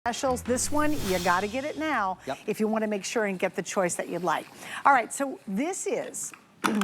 Specials. This one, you got to get it now if you want to make sure and get the choice that you'd like. All right, so this is,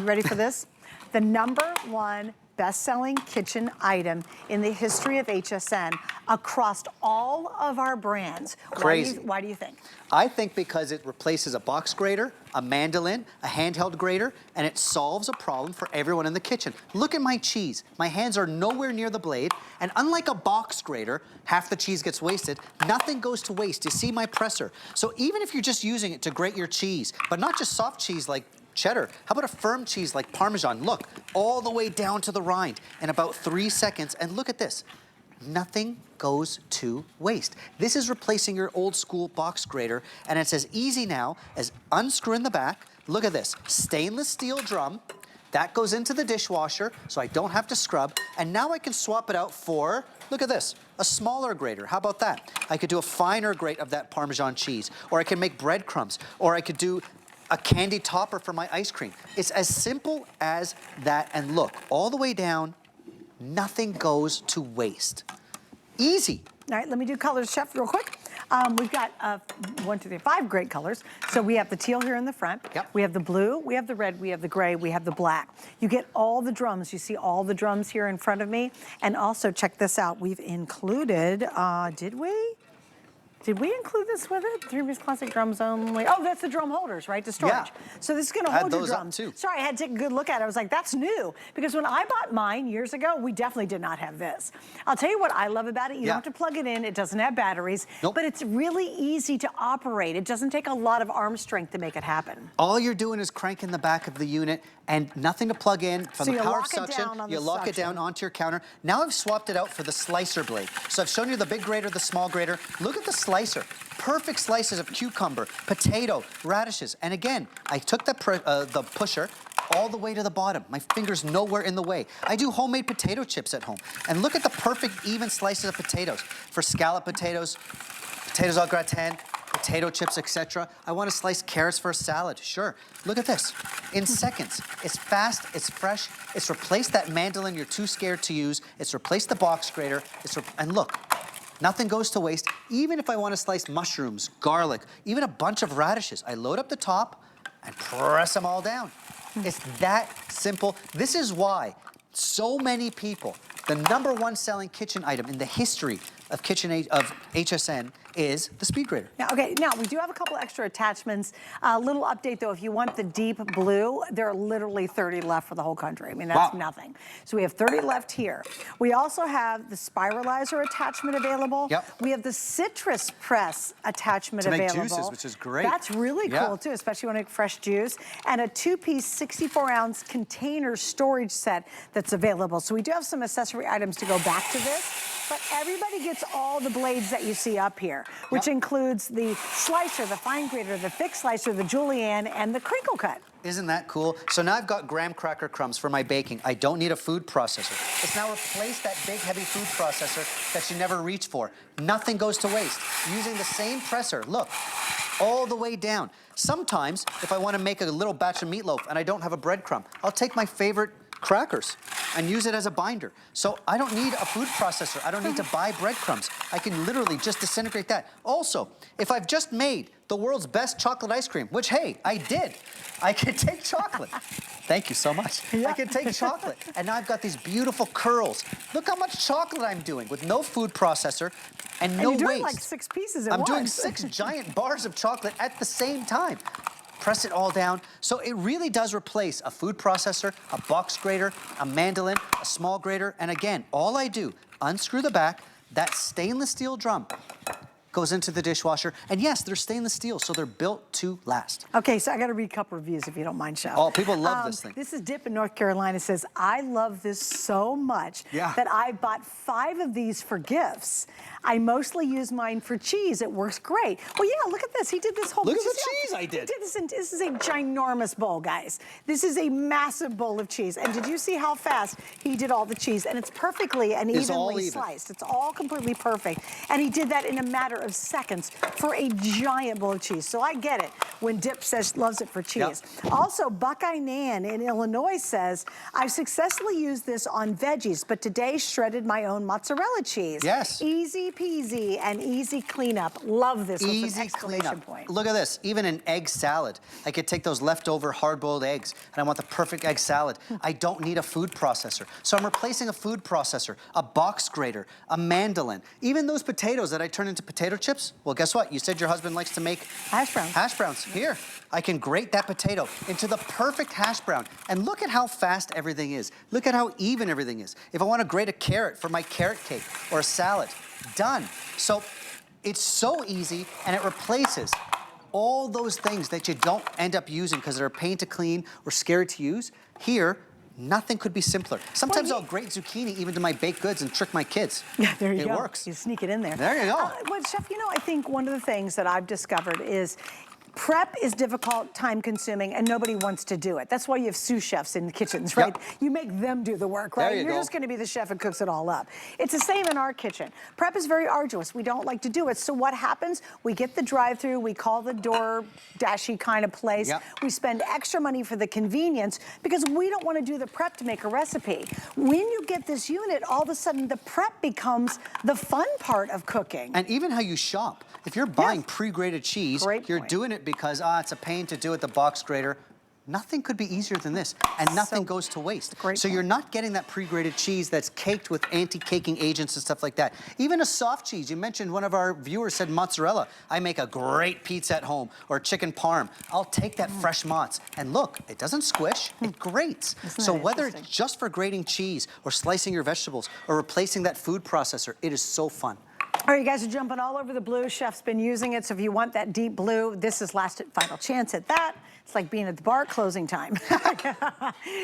ready for this? The #1 best-selling kitchen item in the history of HSN across all of our brands. Crazy. Why do you think? I think because it replaces a box grater, a mandolin, a handheld grater, and it solves a problem for everyone in the kitchen. Look at my cheese. My hands are nowhere near the blade, and unlike a box grater, half the cheese gets wasted, nothing goes to waste. You see my presser. So even if you're just using it to grate your cheese, but not just soft cheese like cheddar, how about a firm cheese like Parmesan? Look, all the way down to the rind in about 3 seconds, and look at this. Nothing goes to waste. This is replacing your old school box grater, and it's as easy now as unscrewing the back. Look at this, stainless steel drum. That goes into the dishwasher, so I don't have to scrub, and now I can swap it out for, look at this, a smaller grater. How about that? I could do a finer grate of that Parmesan cheese, or I can make breadcrumbs, or I could do a candy topper for my ice cream. It's as simple as that, and look, all the way down, nothing goes to waste. Easy. All right, let me do colors, Chef, real quick. We've got 1, 2, 3, 5 great colors. So we have the teal here in the front. Yep. We have the blue, we have the red, we have the gray, we have the black. You get all the drums. You see all the drums here in front of me. And also, check this out. We've included, did we? Did we include this with it? 3-piece classic drums only. Oh, that's the drum holders, right? The storage. Yeah. So this is going to hold your those drums. up too. Sorry, I had to take a good look at it. I was like, that's new. Because when I bought mine years ago, we definitely did not have this. I'll tell you what I love about it. You don't have to plug it in. It doesn't have batteries. Nope. But it's really easy to operate. It doesn't take a lot of arm strength to make it happen. All you're doing is cranking the back of the unit and nothing to plug in from the power of suction. You lock it down onto your counter. Now I've swapped it out for the slicer blade. So I've shown you the big grater, the small grater. Look at the slicer. Perfect slices of cucumber, potato, radishes. And again, I took the pusher all the way to the bottom. My finger's nowhere in the way. I do homemade potato chips at home. And look at the perfect even slices of potatoes. For scallop potatoes, potatoes au gratin, potato chips, etc. I want to slice carrots for a salad. Sure. Look at this. In seconds. It's fast, it's fresh, it's replaced that mandolin you're too scared to use, it's replaced the box grater, and look, nothing goes to waste. Even if I want to slice mushrooms, garlic, even a bunch of radishes, I load up the top and press them all down. It's that simple. This is why so many people, the #1 selling kitchen item in the history of HSN is the Speed Grater. Now, okay, now we do have a couple extra attachments. A little update though, if you want the deep blue, there are literally 30 left for the whole country. I mean, that's nothing. So we have 30 left here. We also have the spiralizer attachment available. Yep. We have the citrus press attachment available. To make juices, which is great. That's really cool too, especially when you make fresh juice. And a 2-piece 64-ounce container storage set that's available. So we do have some accessory items to go back to this. But everybody gets all the blades that you see up here, which includes the slicer, the fine grater, the thick slicer, the julienne, and the crinkle cut. Isn't that cool? So now I've got graham cracker crumbs for my baking. I don't need a food processor. It's now replaced that big heavy food processor that you never reach for. Nothing goes to waste. Using the same presser, look, all the way down. Sometimes, if I want to make a little batch of meatloaf and I don't have a breadcrumb, I'll take my favorite crackers and use it as a binder. So I don't need a food processor. I don't need to buy breadcrumbs. I can literally just disintegrate that. Also, if I've just made the world's best chocolate ice cream, which, hey, I did, I can take chocolate. Thank you so much. I can take chocolate. And now I've got these beautiful curls. Look how much chocolate I'm doing with no food processor and no waste. You're doing like 6 pieces at once. I'm doing 6 giant bars of chocolate at the same time. Press it all down. So it really does replace a food processor, a box grater, a mandolin, a small grater, and again, all I do, unscrew the back, that stainless steel drum goes into the dishwasher, and yes, they're stainless steel, so they're built to last. Okay, so I gotta read a couple reviews if you don't mind, Chef. Oh, people love this thing. This is Dip in North Carolina, says, I love this so much that I bought 5 of these for gifts. I mostly use mine for cheese. It works great. Well, yeah, look at this. He did this whole... Look at the cheese I did. He did this, this is a ginormous bowl, guys. This is a massive bowl of cheese. And did you see how fast he did all the cheese? And it's perfectly and evenly sliced. It's all completely perfect. And he did that in a matter of seconds for a giant bowl of cheese. So I get it when Dip says loves it for cheese. Also, Buckeye Nan in Illinois says, I've successfully used this on veggies, but today shredded my own mozzarella cheese. Yes. Easy peasy and easy cleanup. Love this with Easy an exclamation cleanup. point. Look at this, even an egg salad. I could take those leftover hard-boiled eggs, and I want the perfect egg salad. I don't need a food processor. So I'm replacing a food processor, a box grater, a mandolin. Even those potatoes that I turn into potato chips, well, guess what? You said your husband likes to make hash browns. Hash browns. Here, I can grate that potato into the perfect hash brown. And look at how fast everything is. Look at how even everything is. If I want to grate a carrot for my carrot cake or a salad, done. So it's so easy, and it replaces all those things that you don't end up using because they're a pain to clean or scary to use. Here, nothing could be simpler. Sometimes I'll grate zucchini even to my baked goods and trick my kids. Yeah, there you go. It works. You sneak it in there. There you go. Well, Chef, you know, I think one of the things that I've discovered is prep is difficult, time-consuming, and nobody wants to do it. That's why you have sous chefs in the kitchens, right? Yep. You make them do the work, right? You're just gonna be the chef who cooks it all up. It's the same in our kitchen. Prep is very arduous. We don't like to do it. So what happens? We get the drive-through, we call the door dashy kind of place. Yep. We spend extra money for the convenience because we don't want to do the prep to make a recipe. When you get this unit, all of a sudden the prep becomes the fun part of cooking. And even how you shop. If you're buying pre-grated cheese, you're doing it because, it's a pain to do at the box grater. Nothing could be easier than this, and nothing goes to waste. So you're not getting that pre-grated cheese that's caked with anti-caking agents and stuff like that. Even a soft cheese. You mentioned, one of our viewers said mozzarella. I make a great pizza at home, or chicken parm. I'll take that fresh mozz, and look, it doesn't squish, it grates. So whether it's just for grating cheese, or slicing your vegetables, or replacing that food processor, it is so fun. All right, you guys are jumping all over the blue. Chef's been using it, so if you want that deep blue, this is last final chance at that. It's like being at the bar closing time.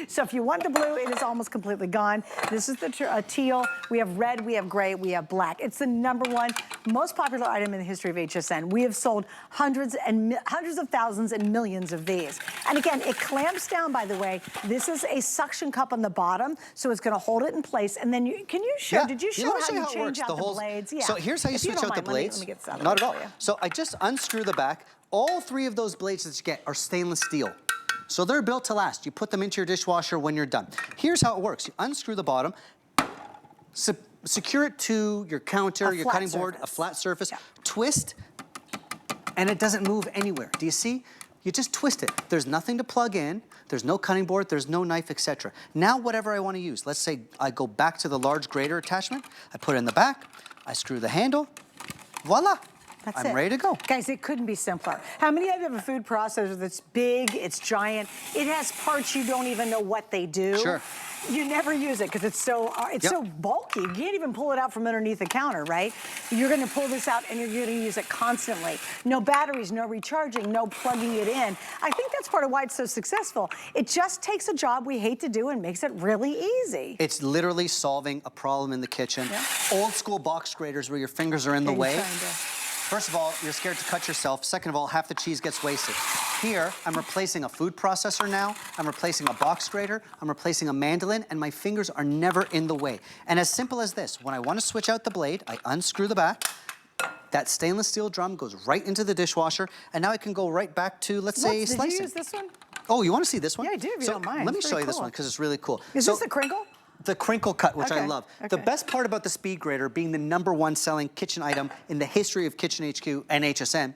So if you want the blue, it is almost completely gone. This is the teal. We have red, we have gray, we have black. It's the #1 most popular item in the history of HSN. We have sold hundreds of thousands and millions of these. And again, it clamps down, by the way. This is a suction cup on the bottom, so it's gonna hold it in place. And then can you show, did you show how you change out the blades? So here's how you switch out the blades. Let me get this out of Not at all. So I just unscrew the back. All 3 of those blades that you get are stainless steel. So they're built to last. You put them into your dishwasher when you're done. Here's how it works. You unscrew the bottom, secure it to your counter, your cutting board, a flat surface, twist, and it doesn't move anywhere. Do you see? You just twist it. There's nothing to plug in. There's no cutting board. There's no knife, etc. Now, whatever I want to use, let's say I go back to the large grater attachment. I put it in the back. I screw the handle. Voila. I'm ready to go. Guys, it couldn't be simpler. How many of you have a food processor that's big, it's giant, it has parts you don't even know what they do? Sure. You never use it because it's so bulky. You can't even pull it out from underneath the counter, right? You're gonna pull this out and you're gonna use it constantly. No batteries, no recharging, no plugging it in. I think that's part of why it's so successful. It just takes a job we hate to do and makes it really easy. It's literally solving a problem in the kitchen. Old school box graters where your fingers are in the way. First of all, you're scared to cut yourself. Second of all, half the cheese gets wasted. Here, I'm replacing a food processor now. I'm replacing a box grater. I'm replacing a mandolin, and my fingers are never in the way. And as simple as this, when I want to switch out the blade, I unscrew the back. That stainless steel drum goes right into the dishwasher, and now I can go right back to, let's say, slicing. Did you use this one? Oh, you want to see this one? Yeah, I do, if you don't mind. Let me show you this one, because it's really cool. Is this the crinkle? The crinkle cut, which I love. The best part about the Speed Grater being the #1 selling kitchen item in the history of Kitchen HQ and HSN,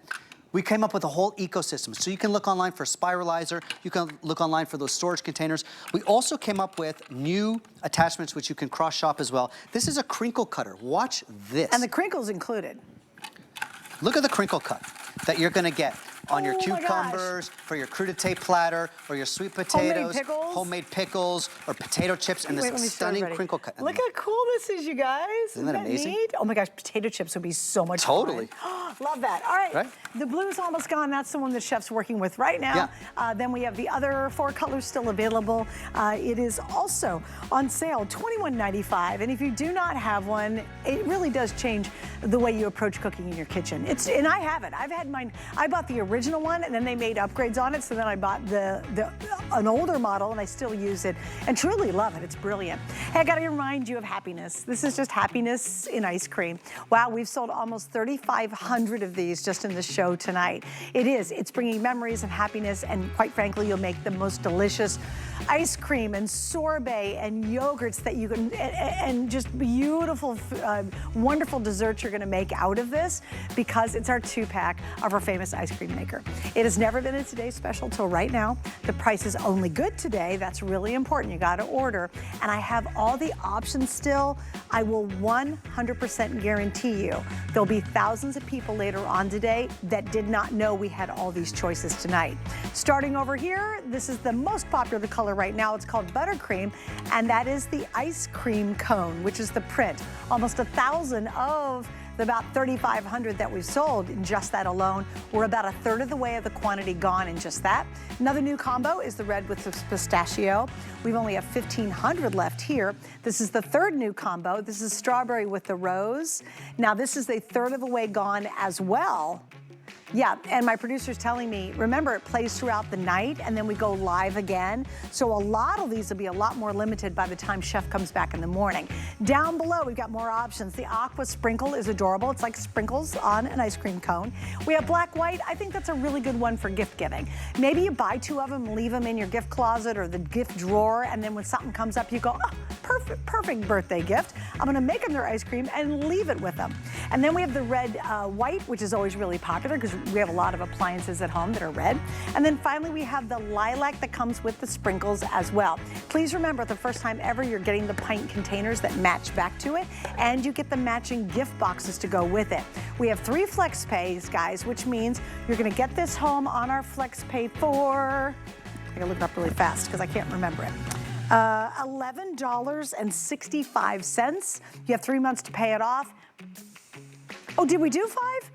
we came up with a whole ecosystem. So you can look online for a spiralizer, you can look online for those storage containers. We also came up with new attachments which you can cross-shop as well. This is a crinkle cutter. Watch this. And the crinkle's included. Look at the crinkle cut that you're gonna get on your cucumbers, for your crudité platter, or your sweet potatoes, homemade pickles, or potato chips, and this stunning crinkle cut. Look how cool this is, you guys. Isn't that amazing? Neat? Oh my gosh, potato chips would be so much fun. Totally. Love that. All right, the blue's almost gone. That's the one the chef's working with right now. Then we have the other 4 colors still available. It is also on sale, $21.95. And if you do not have one, it really does change the way you approach cooking in your kitchen. And I have it. I've had mine. I bought the original one, and then they made upgrades on it. So then I bought an older model, and I still use it and truly love it. It's brilliant. Hey, I got to remind you of happiness. This is just happiness in ice cream. Wow, we've sold almost 3,500 100 of these just in the show tonight. It's bringing memories and happiness, and quite frankly, you'll make the most delicious ice cream and sorbet and yogurts that you can, and just beautiful, wonderful desserts you're gonna make out of this, because it's our 2-pack of our famous ice cream maker. It has never been a Today's Special till right now. The price is only good today. That's really important. You gotta order. And I have all the options still. I will 100% guarantee you there'll be thousands of people later on today that did not know we had all these choices tonight. Starting over here, this is the most popular color right now. It's called buttercream, and that is the ice cream cone, which is the print. Almost 1,000 of the about 3,500 that we've sold in just that alone. We're about 1/3 of the way of the quantity gone in just that. Another new combo is the red with the pistachio. We've only have 1,500 left here. This is the 3rd new combo. This is strawberry with the rose. Now this is a 1/3 of the way gone as well. Yeah, and my producer's telling me, remember, it plays throughout the night and then we go live again. So a lot of these will be a lot more limited by the time Chef comes back in the morning. Down below, we've got more options. The aqua sprinkle is adorable. It's like sprinkles on an ice cream cone. We have black white. I think that's a really good one for gift giving. Maybe you buy 2 of them, leave them in your gift closet or the gift drawer, and then when something comes up, you go, oh, perfect birthday gift. I'm gonna make them their ice cream and leave it with them. And then we have the red white, which is always really popular because we have a lot of appliances at home that are red. And then finally, we have the lilac that comes with the sprinkles as well. Please remember, the first time ever, you're getting the pint containers that match back to it, and you get the matching gift boxes to go with it. We have 3 flex pays, guys, which means you're gonna get this home on our flex pay for, I gotta look it up really fast because I can't remember it. $11.65. You have 3 months to pay it off. Oh, did we do 5?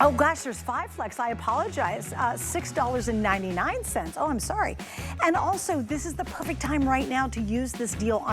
Oh gosh, there's 5 flex, I apologize. $6.99. Oh, I'm sorry. And also, this is the perfect time right now to use this deal on